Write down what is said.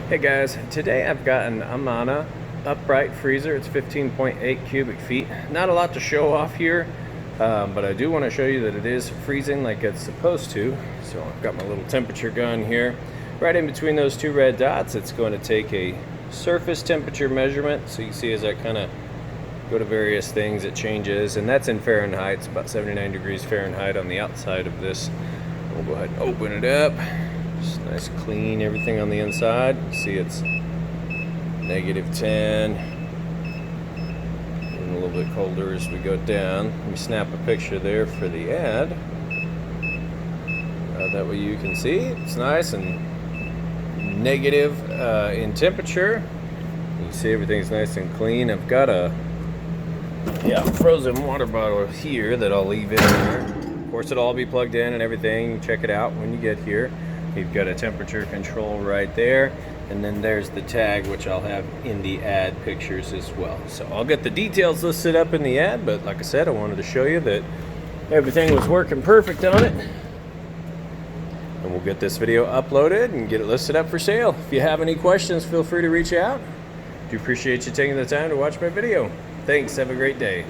Hey guys, today I've got an Amana upright freezer. It's 15.8 cubic feet. Not a lot to show off here, but I do want to show you that it is freezing like it's supposed to. So I've got my little temperature gun here. Right in between those two red dots, it's going to take a surface temperature measurement. So you see as I kind of go to various things, it changes, and that's in Fahrenheit. It's about 79 degrees Fahrenheit on the outside of this. We'll go ahead and open it up. Just nice clean everything on the inside. See, it's -10. Getting a little bit colder as we go down. Let me snap a picture there for the ad. That way you can see it's nice and negative in temperature. You see everything's nice and clean. I've got a frozen water bottle here that I'll leave in there. Of course, it'll all be plugged in and everything. Check it out when you get here. You've got a temperature control right there, and then there's the tag, which I'll have in the ad pictures as well. So I'll get the details listed up in the ad, but like I said, I wanted to show you that everything was working perfect on it. And we'll get this video uploaded and get it listed up for sale. If you have any questions, feel free to reach out. I do appreciate you taking the time to watch my video. Thanks, have a great day.